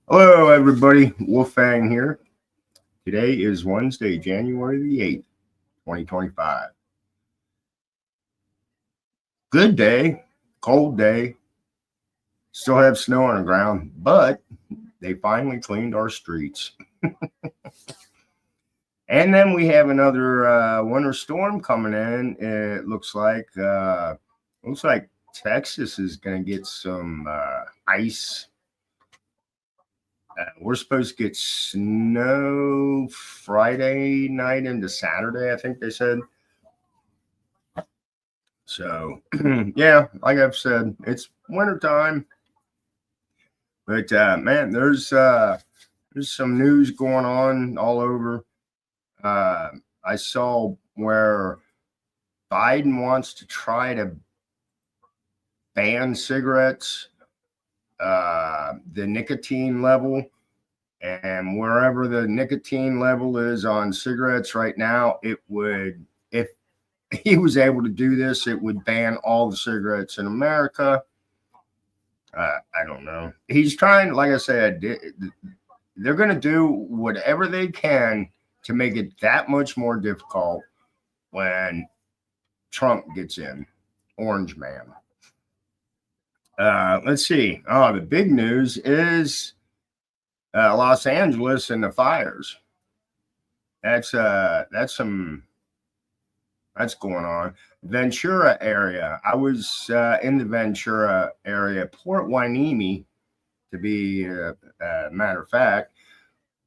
Hello, everybody. Wolfang here. Today is Wednesday, January the 8th, 2025. Good day, cold day. Still have snow on the ground, but they finally cleaned our streets. And then we have another winter storm coming in. It looks like Texas is going to get some ice. We're supposed to get snow Friday night into Saturday, I think they said. So, yeah, like I've said, it's winter time. But man, there's some news going on all over. I saw where Biden wants to try to ban cigarettes, the nicotine level, and wherever the nicotine level is on cigarettes right now, it would, if he was able to do this, it would ban all the cigarettes in America. I don't know. He's trying, like I said, they're going to do whatever they can to make it that much more difficult when Trump gets in. Orange Man. Let's see. Oh, the big news is Los Angeles and the fires. That's going on. Ventura area. I was in the Ventura area, Port Hueneme, to be a matter of fact,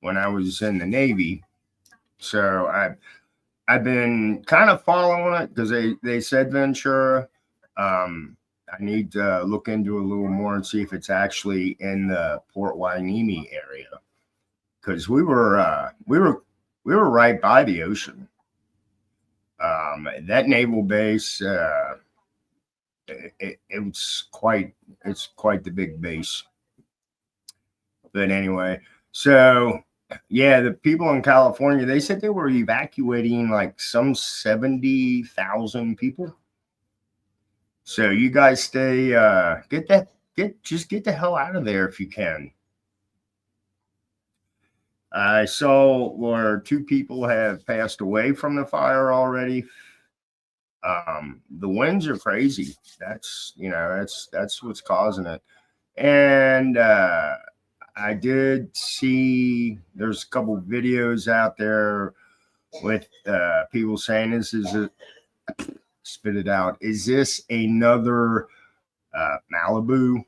when I was in the Navy. So I've been kind of following it because they said Ventura. I need to look into it a little more and see if it's actually in the Port Hueneme area, because we were right by the ocean. That naval base, it's quite the big base. But anyway, so yeah, the people in California, they said they were evacuating like some 70,000 people. So you guys stay, get the hell out of there if you can. I saw where two people have passed away from the fire already. The winds are crazy. That's what's causing it. And I did see there's a couple videos out there with people saying this is a spit it out. Is this another Malibu?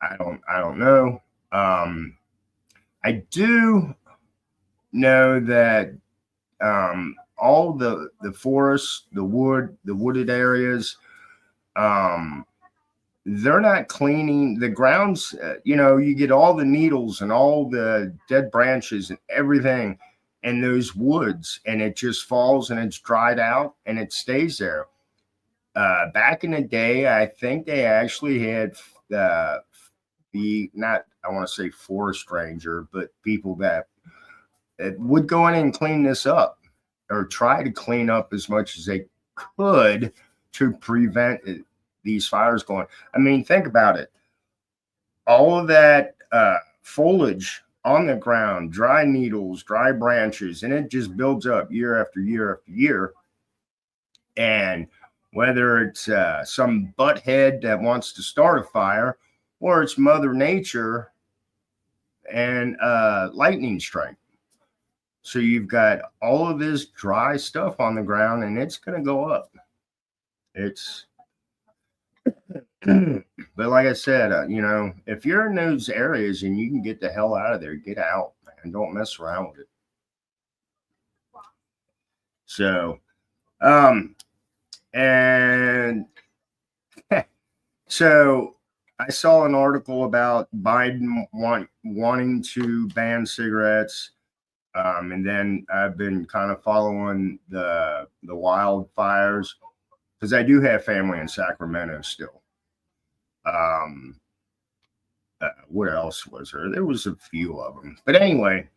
I don't know. I do know that all the forests, the wooded areas, they're not cleaning the grounds. You get all the needles and all the dead branches and everything in those woods, and it just falls and it's dried out and it stays there. Back in the day, I think they actually had the not I want to say forest ranger, but people that would go in and clean this up or try to clean up as much as they could to prevent these fires going. I mean, think about it. All of that foliage on the ground, dry needles, dry branches, and it just builds up year after year after year. And whether it's some butthead that wants to start a fire or it's Mother Nature and lightning strike. So you've got all of this dry stuff on the ground and it's going to go up. It's, but like I said, if you're in those areas and you can get the hell out of there, get out and don't mess around with it. So, and so I saw an article about Biden wanting to ban cigarettes. And then I've been kind of following the wildfires because I do have family in Sacramento still. What else was there? There was a few of them, but anyway,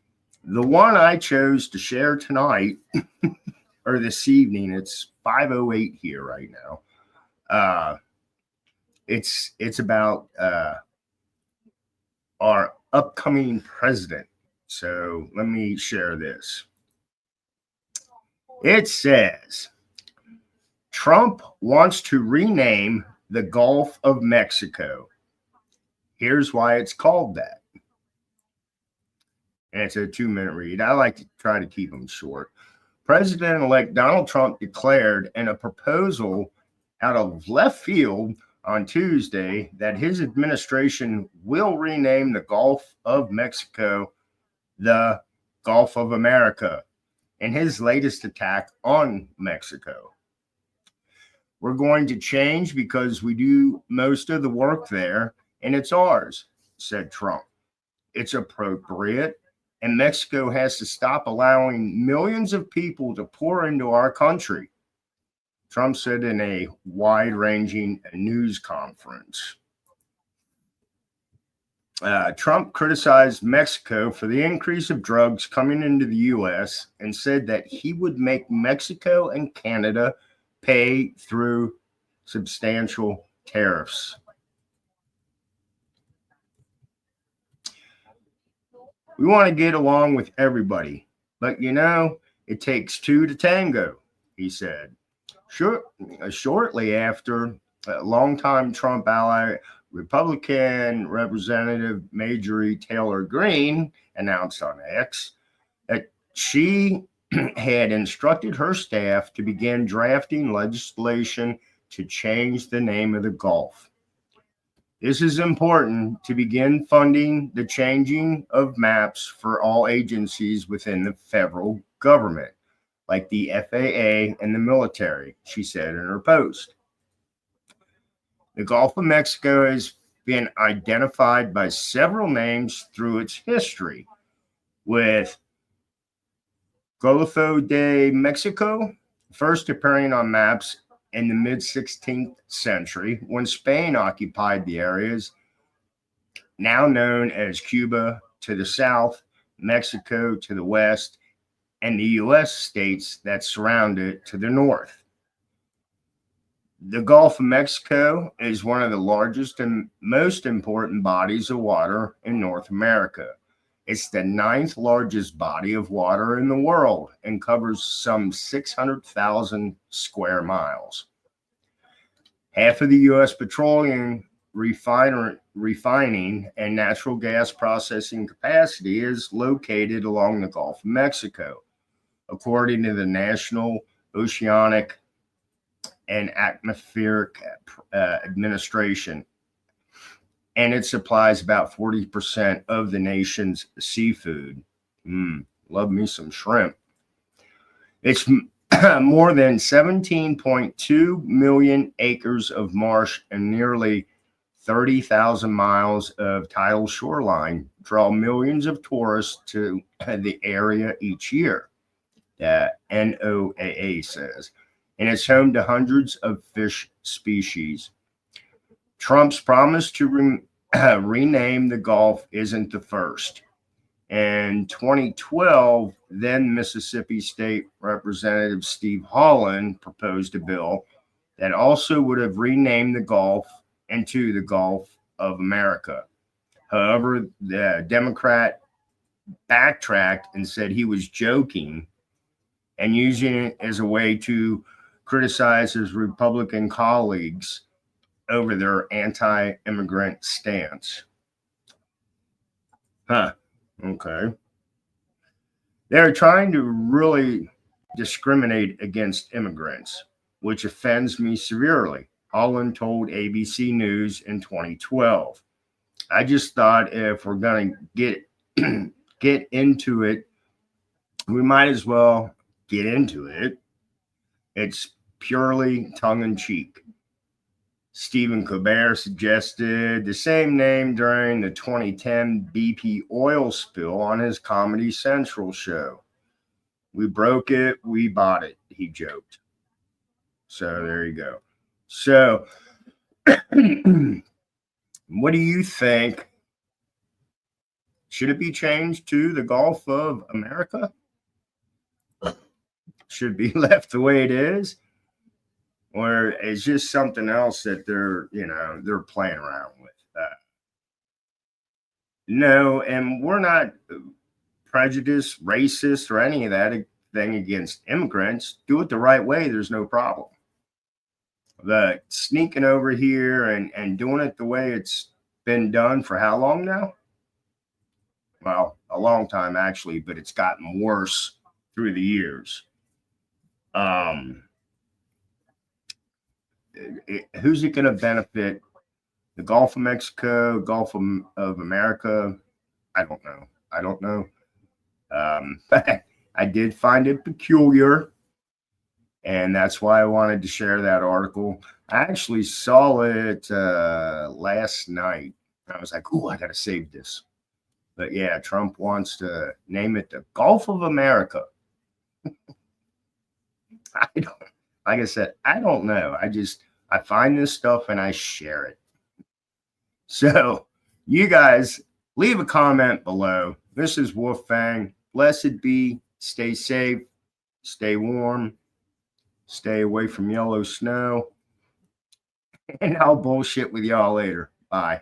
the one I chose to share tonight or this evening, it's 5:08 here right now. It's about our upcoming president. So let me share this. It says Trump wants to rename the Gulf of Mexico. Here's why it's called that. And it's a 2-minute read. I like to try to keep them short. President-elect Donald Trump declared in a proposal out of left field on Tuesday that his administration will rename the Gulf of Mexico the Gulf of America in his latest attack on Mexico. We're going to change because we do most of the work there and it's ours, said Trump. It's appropriate, and Mexico has to stop allowing millions of people to pour into our country, Trump said in a wide-ranging news conference. Trump criticized Mexico for the increase of drugs coming into the U.S. and said that he would make Mexico and Canada pay through substantial tariffs. We want to get along with everybody, but it takes two to tango, he said. Shortly after, longtime Trump ally Republican Representative Marjorie Taylor Greene announced on X that she had instructed her staff to begin drafting legislation to change the name of the Gulf. This is important to begin funding the changing of maps for all agencies within the federal government, like the FAA and the military, she said in her post. The Gulf of Mexico has been identified by several names through its history, with Golfo de Mexico first appearing on maps in the mid-16th century when Spain occupied the areas now known as Cuba to the south, Mexico to the west, and the U.S. states that surround it to the north. The Gulf of Mexico is one of the largest and most important bodies of water in North America. It's the 9th largest body of water in the world and covers some 600,000 square miles. Half of the U.S. petroleum refining and natural gas processing capacity is located along the Gulf of Mexico, according to the National Oceanic and Atmospheric Administration. And it supplies about 40% of the nation's seafood. Love me some shrimp. It's more than 17.2 million acres of marsh and nearly 30,000 miles of tidal shoreline draw millions of tourists to the area each year, NOAA says, and it's home to hundreds of fish species. Trump's promise to rename the Gulf isn't the first. In 2012, then Mississippi State Representative Steve Holland proposed a bill that also would have renamed the Gulf into the Gulf of America. However, the Democrat backtracked and said he was joking and using it as a way to criticize his Republican colleagues over their anti-immigrant stance. Okay. They're trying to really discriminate against immigrants, which offends me severely, Holland told ABC News in 2012. I just thought if we're going to get into it, we might as well get into it. It's purely tongue-in-cheek. Stephen Colbert suggested the same name during the 2010 BP oil spill on his Comedy Central show. We broke it, we bought it, he joked. So there you go. So what do you think? Should it be changed to the Gulf of America? Should it be left the way it is? Or it's just something else that they're playing around with. No, and we're not prejudiced, racist, or any of that thing against immigrants. Do it the right way. There's no problem. The sneaking over here and doing it the way it's been done for how long now? Well, a long time actually, but it's gotten worse through the years. Um, who's it going to benefit? The Gulf of Mexico, Gulf of America? I don't know. I don't know. I did find it peculiar, and that's why I wanted to share that article. I actually saw it last night. I was like, "Ooh, I gotta save this." But yeah, Trump wants to name it the Gulf of America. I don't, like I said, I don't know. I find this stuff and I share it. So you guys leave a comment below. This is Wolfang. Blessed be. Stay safe. Stay warm. Stay away from yellow snow. And I'll bullshit with y'all later. Bye.